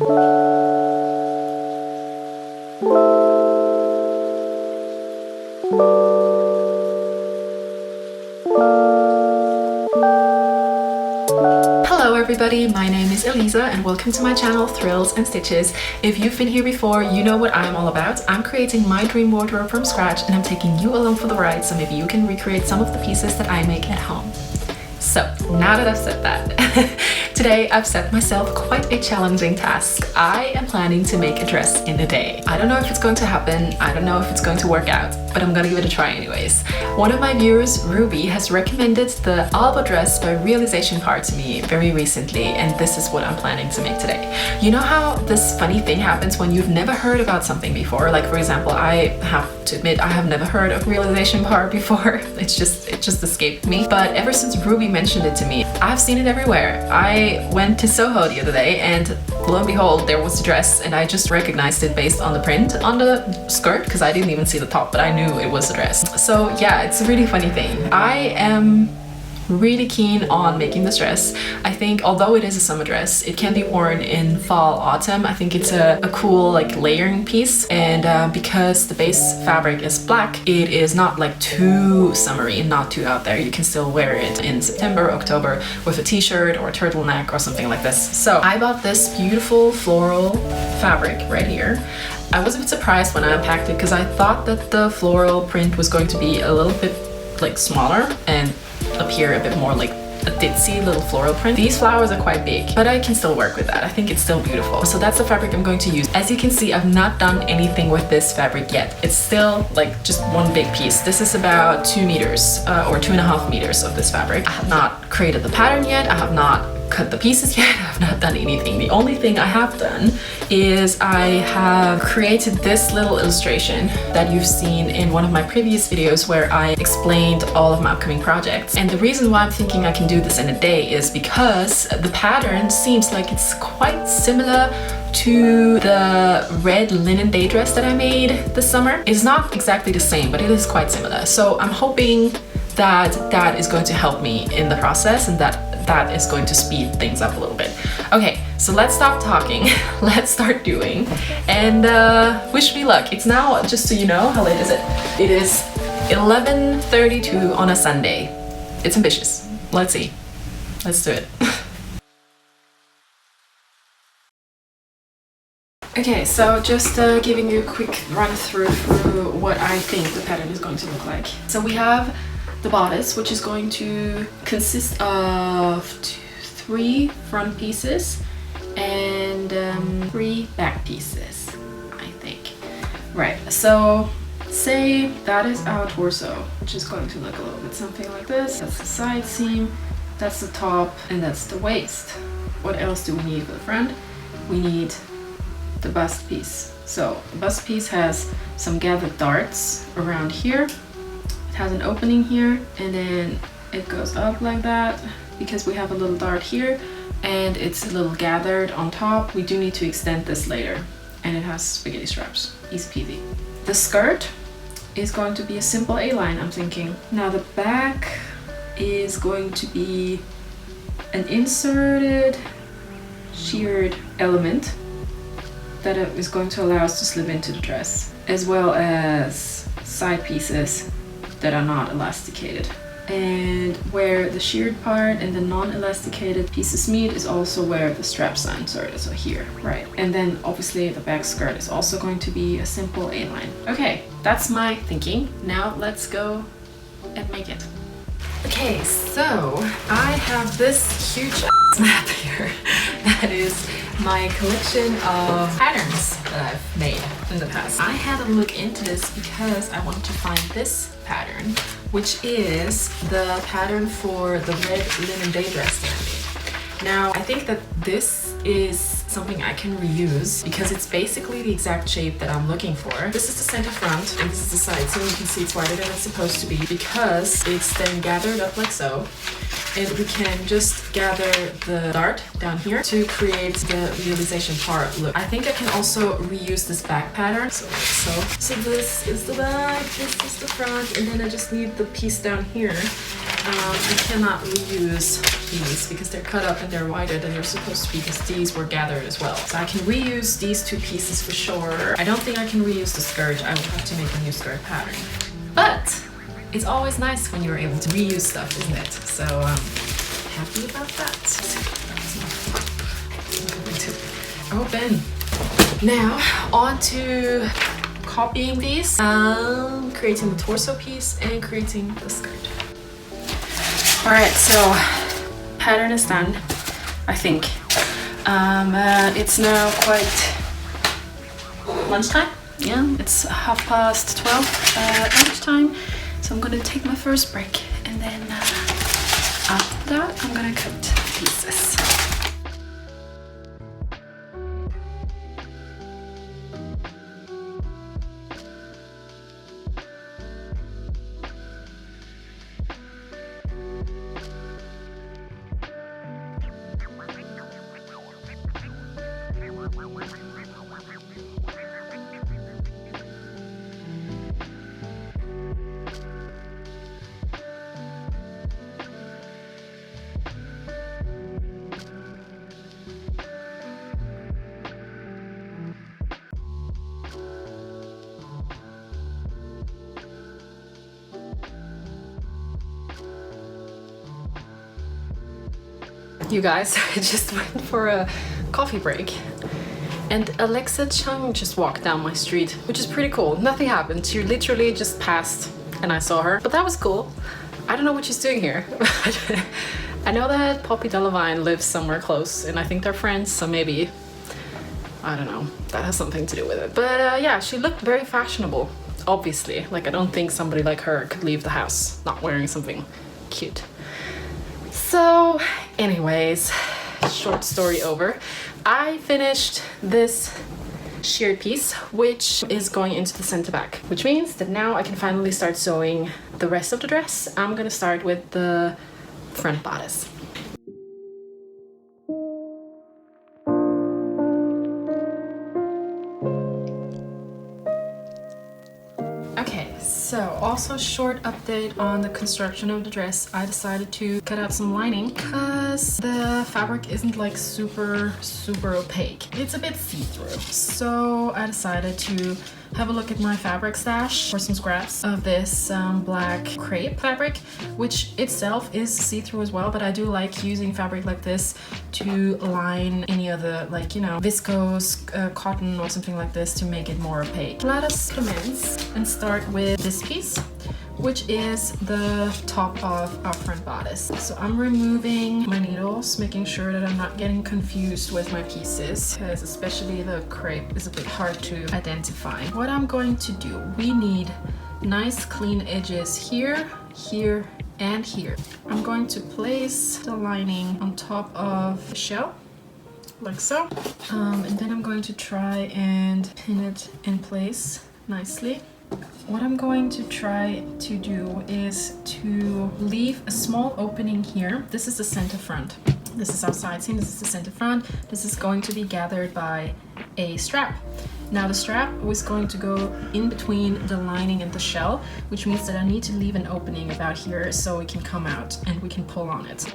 Hello everybody, my name is Elisa and welcome to my channel Thrills and Stitches. If you've been here before, you know what I'm all about. I'm creating my dream wardrobe from scratch and I'm taking you along for the ride so maybe you can recreate some of the pieces that I make at home. So now that I've said that, today I've set myself quite a challenging task. I am planning to make a dress in a day. I don't know if it's going to happen, I don't know if it's going to work out, but I'm gonna give it a try anyways. One of my viewers, Ruby, has recommended the Alba dress by Realisation Par to me very recently, and this is what I'm planning to make today. You know how this funny thing happens when you've never heard about something before? Like for example, I have to admit I have never heard of Realisation Par before. It just escaped me. But ever since Ruby mentioned it to me, I've seen it everywhere. I went to Soho the other day and lo and behold, there was a dress and I just recognized it based on the print on the skirt because I didn't even see the top, but I knew it was a dress. So yeah, it's a really funny thing. I am really keen on making this dress. I think although it is a summer dress, it can be worn in fall, autumn. I think it's a cool like layering piece, and because the base fabric is black, it is not like too summery and not too out there. You can still wear it in September, October with a t-shirt or a turtleneck or something like this. So I bought this beautiful floral fabric right here. I was a bit surprised when I unpacked it because I thought that the floral print was going to be a little bit like smaller and appear a bit more like a ditzy little floral print. These flowers are quite big, but I can still work with that. I think it's still beautiful. So that's the fabric I'm going to use. As you can see, I've not done anything with this fabric yet. It's still like just one big piece. This is about 2 meters or 2.5 meters of this fabric. I have not created the pattern yet. I have not cut the pieces yet. I have not done anything. The only thing I have done is I have created this little illustration that you've seen in one of my previous videos where I explained all of my upcoming projects. And the reason why I'm thinking I can do this in a day is because the pattern seems like it's quite similar to the red linen day dress that I made this summer. It's not exactly the same, but it is quite similar. So I'm hoping that that is going to help me in the process and that is going to speed things up a little bit. Okay, so let's stop talking. Let's start doing. And wish me luck. It's now, just so you know, how late is it? It is 11:32 on a Sunday. It's ambitious. Let's see. Let's do it. Okay, so just giving you a quick run through what I think the pattern is going to look like. So we have the bodice, which is going to consist of 3 front pieces and 3 back pieces, I think. Right, so say that is our torso, which is going to look a little bit something like this. That's the side seam, that's the top, and that's the waist. What else do we need for the front? We need the bust piece. So the bust piece has some gathered darts around here. It has an opening here and then it goes up like that because we have a little dart here and it's a little gathered on top. We do need to extend this later, and it has spaghetti straps. Easy peasy. The skirt is going to be a simple A-line, I'm thinking. Now the back is going to be an inserted shirred element that is going to allow us to slip into the dress, as well as side pieces that are not elasticated. And where the shirred part and the non-elasticated pieces meet is also where the straps are inserted, so here, right? And then obviously the back skirt is also going to be a simple A-line. Okay, that's my thinking. Now let's go and make it. Okay, so I have this huge map here that is my collection of patterns that I've made in the past. I had a look into this because I wanted to find this pattern, which is the pattern for the red linen day dress that I made. Now, I think that this is something I can reuse because it's basically the exact shape that I'm looking for. This is the center front and this is the side, so you can see it's wider than it's supposed to be because it's then gathered up like so. And we can just gather the dart down here to create the Realisation Par look. I think I can also reuse this back pattern. So this is the back, this is the front, and then I just need the piece down here I cannot reuse these because they're cut up and they're wider than they're supposed to be because these were gathered as well. So I can reuse these 2 pieces for sure. I don't think I can reuse the skirt. I will have to make a new skirt pattern. But it's always nice when you're able to reuse stuff, isn't it? So happy about that. Open. Now on to copying these, creating the torso piece and creating the skirt. All right, so pattern is done, I think. It's now quite lunchtime. Yeah, it's 12:30 lunchtime. So I'm gonna take my first break, and then after that, I'm gonna cut pieces. You guys, I just went for a coffee break and Alexa Chung just walked down my street, which is pretty cool. Nothing happened. She literally just passed and I saw her, but that was cool. I don't know what she's doing here. I know that Poppy Delavine lives somewhere close and I think they're friends, so maybe, I don't know, that has something to do with it. But yeah, she looked very fashionable, obviously. Like, I don't think somebody like her could leave the house not wearing something cute. So anyways, short story over. I finished this shirred piece, which is going into the center back, which means that now I can finally start sewing the rest of the dress. I'm gonna start with the front bodice. So also short update on the construction of the dress. I decided to cut out some lining because the fabric isn't like super opaque. It's a bit see-through. So I decided to have a look at my fabric stash for some scraps of this black crepe fabric, which itself is see-through as well, but I do like using fabric like this to line any other, like, you know, viscose, cotton or something like this to make it more opaque. Let us commence and start with this piece, which is the top of our front bodice. So I'm removing my needles, making sure that I'm not getting confused with my pieces, because especially the crepe is a bit hard to identify. What I'm going to do, we need nice clean edges here, here, and here. I'm going to place the lining on top of the shell, like so. And then I'm going to try and pin it in place nicely. What I'm going to try to do is to leave a small opening here. This is the center front. This is our side seam, this is the center front. This is going to be gathered by a strap. Now the strap was going to go in between the lining and the shell, which means that I need to leave an opening about here so it can come out and we can pull on it.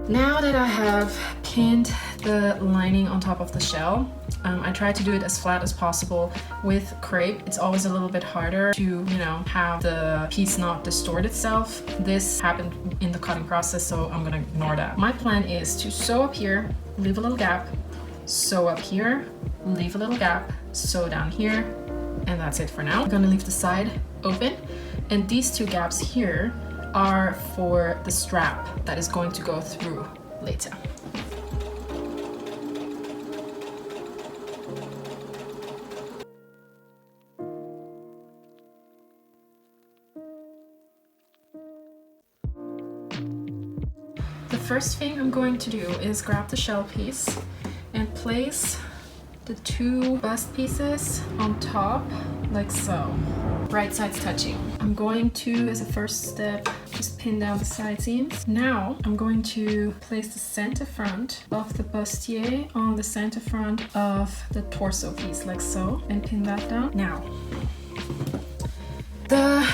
Now that I have pinned the lining on top of the shell, I try to do it as flat as possible with crepe. It's always a little bit harder to, you know, have the piece not distort itself. This happened in the cutting process, so I'm gonna ignore that. My plan is to sew up here, leave a little gap, sew up here, leave a little gap, sew down here, and that's it for now. I'm gonna leave the side open, and these 2 gaps here are for the strap that is going to go through later. The first thing I'm going to do is grab the shell piece and place the 2 bust pieces on top, like so. Right sides touching. I'm going to, as a first step, just pin down the side seams. Now I'm going to place the center front of the bustier on the center front of the torso piece, like so, and pin that down. Now, the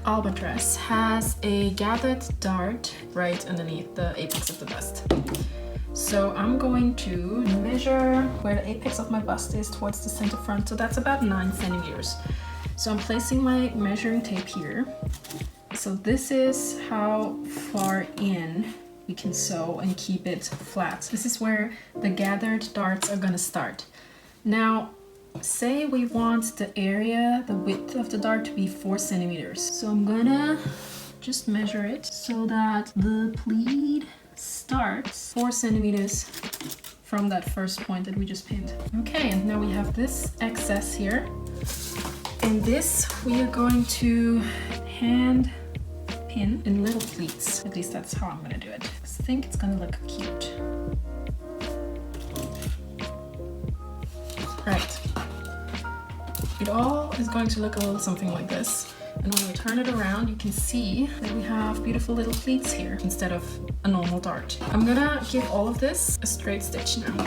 Alba dress has a gathered dart right underneath the apex of the bust. So I'm going to measure where the apex of my bust is towards the center front. So that's about 9 centimeters. So I'm placing my measuring tape here. So this is how far in we can sew and keep it flat. This is where the gathered darts are gonna start. Now, say we want the area, the width of the dart to be 4 centimeters. So I'm gonna just measure it so that the pleat starts 4 centimeters from that first point that we just pinned. Okay, and now we have this excess here. And this we are going to hand pin in little pleats. At least that's how I'm gonna do it. I think it's gonna look cute. Right. It all is going to look a little something like this. And when we turn it around, you can see that we have beautiful little pleats here instead of a normal dart. I'm gonna give all of this a straight stitch now.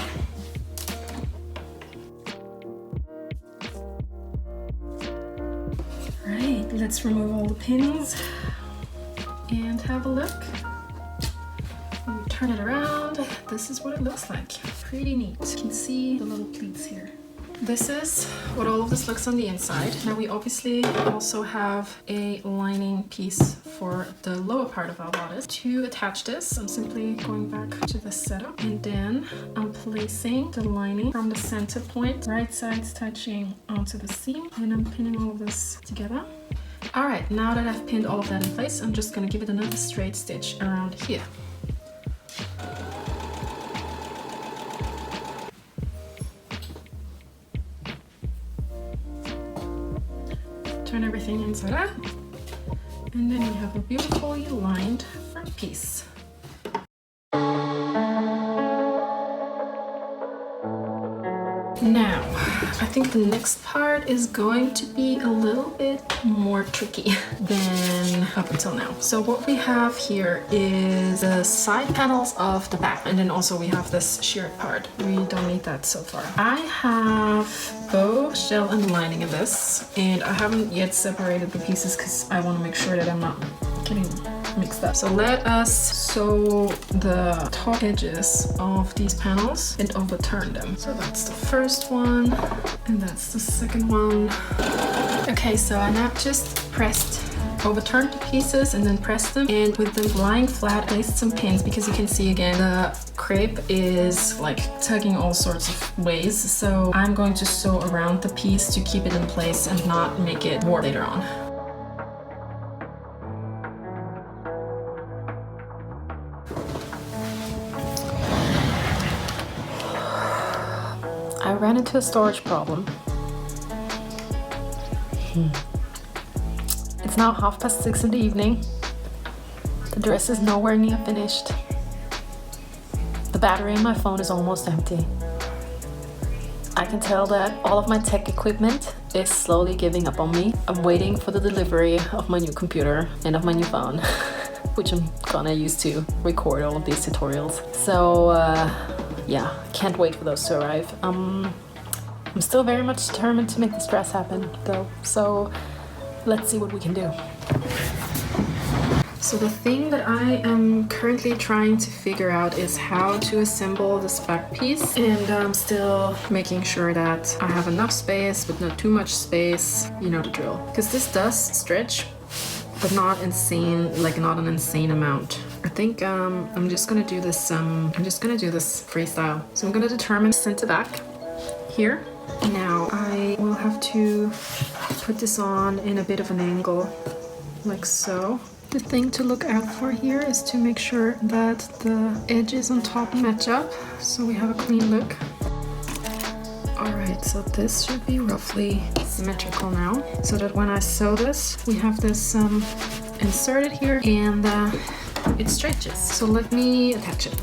Right, let's remove all the pins and have a look. When we turn it around, this is what it looks like. Pretty neat. You can see the little pleats here. This is what all of this looks on the inside. Now we obviously also have a lining piece for the lower part of our bodice. To attach this, I'm simply going back to the setup, and then I'm placing the lining from the center point, right sides touching onto the seam, and I'm pinning all of this together. All right, now that I've pinned all of that in place, I'm just gonna give it another straight stitch around here. Turn everything inside out, and then we have a beautifully lined front piece. Now, I think the next part is going to be a little bit more tricky than up until now. So what we have here is the side panels of the back, and then also we have this shirred part. We don't need that so far. I have both shell and lining in this, and I haven't yet separated the pieces because I want to make sure that I'm not getting mixed up. So let us sew the top edges of these panels and overturn them. So that's the first one, and that's the second one. Okay, so I now just overturned the pieces and then pressed them, and with them lying flat, placed some pins because you can see again the crepe is like tugging all sorts of ways. So I'm going to sew around the piece to keep it in place and not make it warp later on. I ran into a storage problem. It's now 6:30 in the evening. The dress is nowhere near finished. The battery in my phone is almost empty. I can tell that all of my tech equipment is slowly giving up on me. I'm waiting for the delivery of my new computer and of my new phone, which I'm gonna use to record all of these tutorials. So yeah, can't wait for those to arrive. I'm still very much determined to make this dress happen though, so let's see what we can do. So the thing that I am currently trying to figure out is how to assemble this back piece, and I'm still making sure that I have enough space but not too much space, you know the drill. Because this does stretch, but not insane, like not an insane amount. I think I'm just gonna do this freestyle. So I'm gonna determine center back here. Now I will have to put this on in a bit of an angle, like so. The thing to look out for here is to make sure that the edges on top match up, so we have a clean look. Alright, so this should be roughly symmetrical now, so that when I sew this, we have this inserted here, and it stretches. So let me attach it.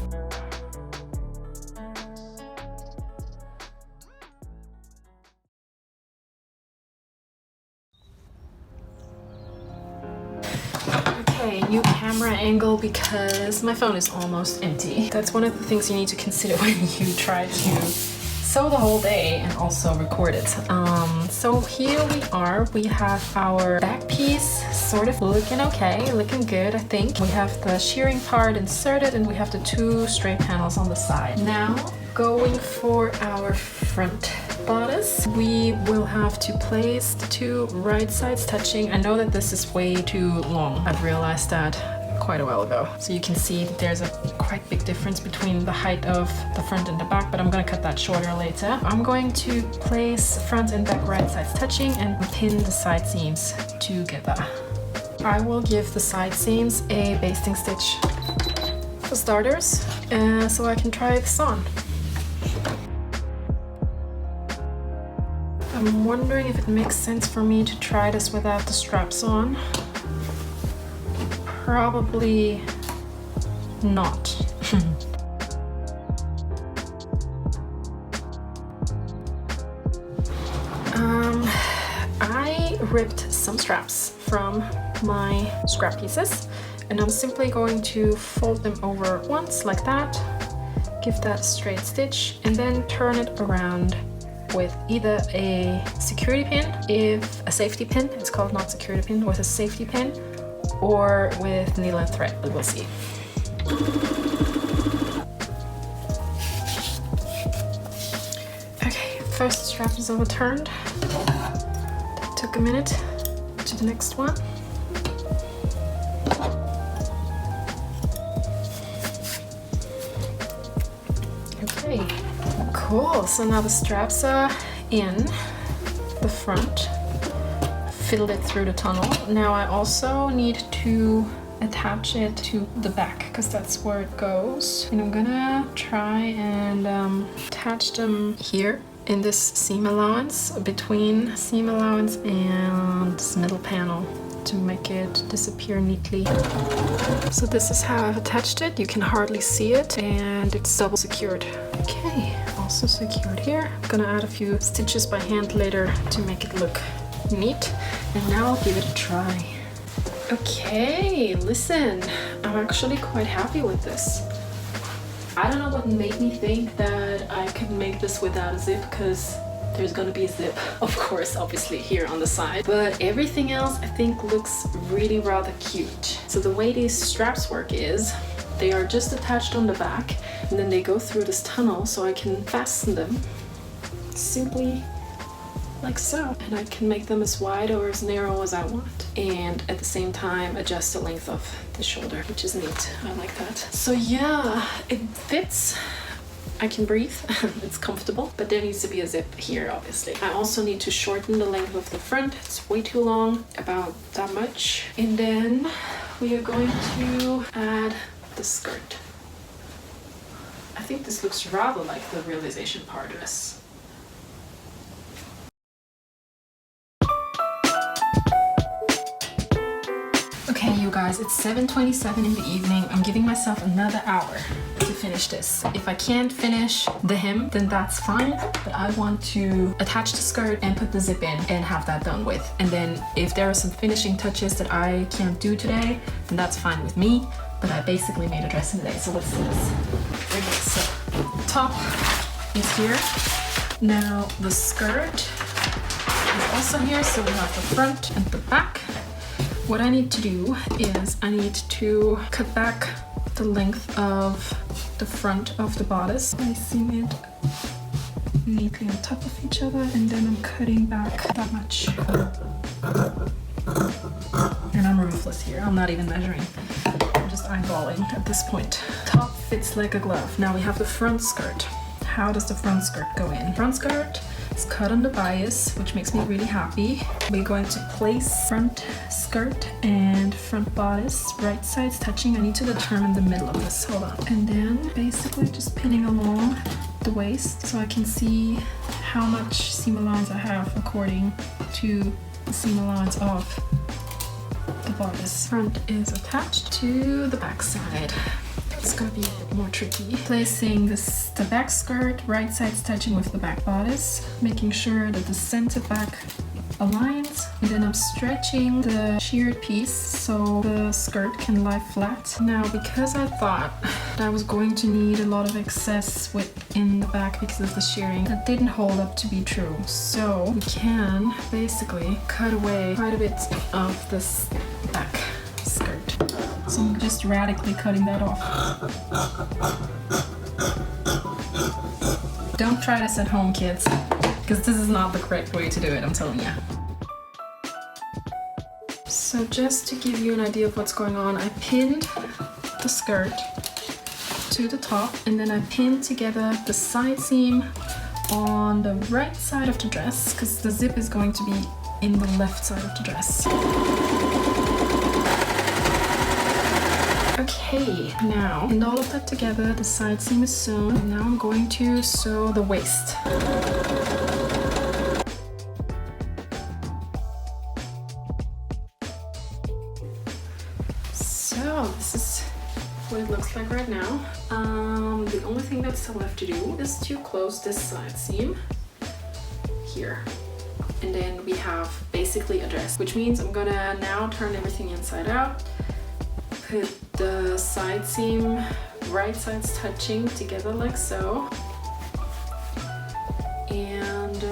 Okay, new camera angle because my phone is almost empty. That's one of the things you need to consider when you try to sew the whole day and also record it. So here we are. We have our back piece sort of looking okay, looking good, I think. We have the shearing part inserted and we have the 2 straight panels on the side. Now, going for our front bodice, we will have to place the 2 right sides touching. I know that this is way too long. I've realized that quite a while ago. So you can see that there's a quite big difference between the height of the front and the back, but I'm gonna cut that shorter later. I'm going to place front and back right sides touching and pin the side seams together. I will give the side seams a basting stitch for starters, so I can try this on. I'm wondering if it makes sense for me to try this without the straps on. Probably not. I ripped some straps from my scrap pieces and I'm simply going to fold them over once like that, give that a straight stitch and then turn it around with either a security pin, if a safety pin, it's called not security pin, with a safety pin, or with needle and thread, we will see. Okay, first strap is overturned. That took a minute. To the next one. Okay, cool. So now the straps are in the front. Filled it through the tunnel. Now I also need to attach it to the back because that's where it goes. And I'm gonna try and attach them here in this seam allowance, between seam allowance and this middle panel to make it disappear neatly. So this is how I've attached it. You can hardly see it and it's double secured. Okay, also secured here. I'm gonna add a few stitches by hand later to make it look neat. And now I'll give it a try. Okay, listen, I'm actually quite happy with this. I don't know what made me think that I could make this without a zip, because there's gonna be a zip, of course, obviously here on the side, but everything else I think looks really rather cute. So the way these straps work is they are just attached on the back and then they go through this tunnel so I can fasten them simply like so, and I can make them as wide or as narrow as I want, and at the same time adjust the length of the shoulder, which is neat. I like that. So yeah, it fits. I can breathe. It's comfortable, but there needs to be a zip here, obviously. I also need to shorten the length of the front. It's way too long, about that much. And then we are going to add the skirt. I think this looks rather like the realization part dress. Okay, you guys, it's 7:27 in the evening. I'm giving myself another hour to finish this. If I can't finish the hem, then that's fine, but I want to attach the skirt and put the zip in and have that done with. And then if there are some finishing touches that I can't do today, then that's fine with me, but I basically made a dress in a day, so let's do this. Okay, so the top is here. Now the skirt is also here, so we have the front and the back. What I need to do is I need to cut back the length of the front of the bodice. I seam it neatly on top of each other and then I'm cutting back that much. And I'm ruthless here, I'm not even measuring. I'm just eyeballing at this point. Top fits like a glove. Now we have the front skirt. How does the front skirt go in? Front skirt is cut on the bias, which makes me really happy. We're going to place front skirt and front bodice, right sides touching. I need to determine the middle of this, hold on. And then basically just pinning along the waist so I can see how much seam allowance I have according to the seam allowance of the bodice. Front is attached to the back side. It's gonna be a bit more tricky. Placing the back skirt, right sides touching with the back bodice, making sure that the center back aligns, and then I'm stretching the sheared piece so the skirt can lie flat. Now, because I thought I was going to need a lot of excess within the back because of the shearing. That didn't hold up to be true. So we can basically cut away quite a bit of this back skirt. So I'm just radically cutting that off. Don't try this at home, kids, because this is not the correct way to do it, I'm telling you. So just to give you an idea of what's going on, I pinned the skirt to the top, and then I pinned together the side seam on the right side of the dress, because the zip is going to be in the left side of the dress. Okay, now, and all of that together, the side seam is sewn, and now I'm going to sew the waist. So this is what it looks like right now. The only thing that's still left to do is to close this side seam here. And then we have basically a dress, which means I'm gonna now turn everything inside out, put the side seam, right sides touching together like so. And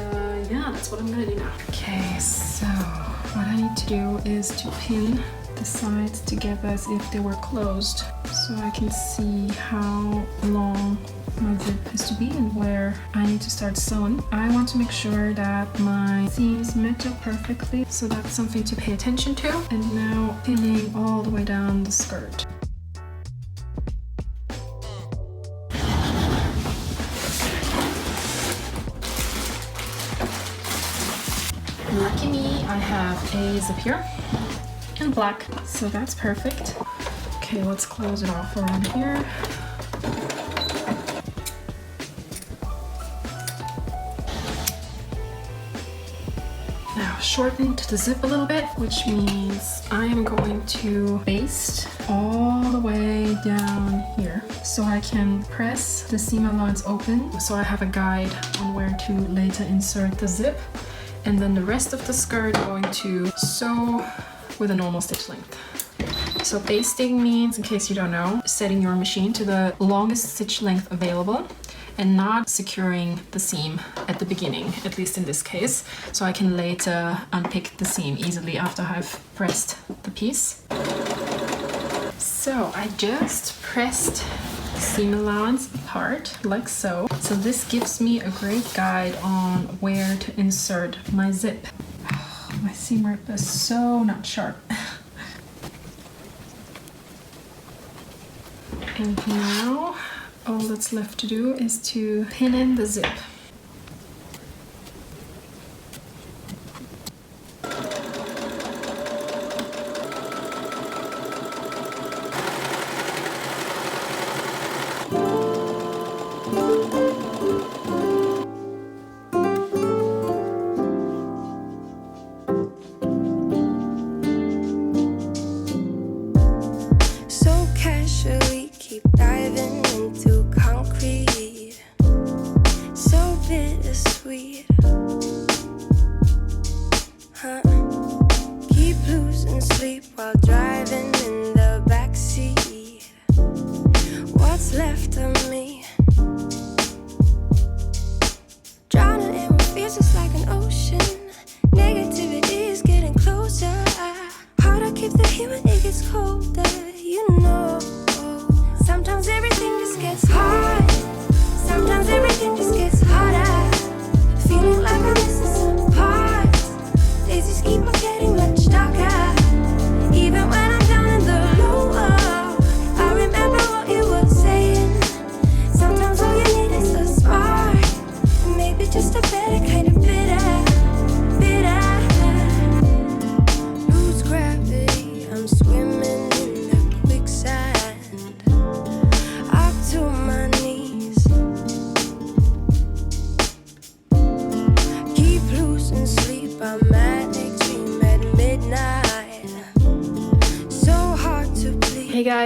yeah, that's what I'm gonna do now. Okay, so what I need to do is to pin the sides together as if they were closed, so I can see how long my zip is to be and where I need to start sewing. I want to make sure that my seams match up perfectly, so that's something to pay attention to. And now pinning all the way down the skirt. Lucky me, I have a zip here in black, so that's perfect. Okay, let's close it off around here. Now shorten the zip a little bit, which means I am going to baste all the way down here so I can press the seam allowance open, so I have a guide on where to later insert the zip. And then the rest of the skirt I'm going to sew with a normal stitch length. So basting means, in case you don't know, setting your machine to the longest stitch length available and not securing the seam at the beginning, at least in this case, so I can later unpick the seam easily after I've pressed the piece. So I just pressed the seam allowance apart like so. So this gives me a great guide on where to insert my zip. My seam rip is so not sharp. And now all that's left to do is to pin in the zip. Diving into concrete, so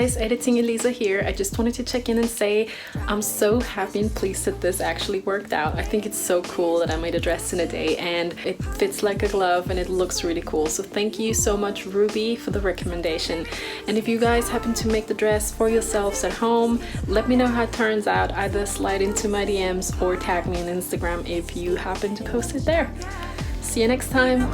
guys, Editing Elisa here. I just wanted to check in and say I'm so happy and pleased that this actually worked out. I think it's so cool that I made a dress in a day and it fits like a glove and it looks really cool. So thank you so much, Ruby, for the recommendation. And if you guys happen to make the dress for yourselves at home, let me know how it turns out. Either slide into my DMs or tag me on Instagram if you happen to post it there. See you next time.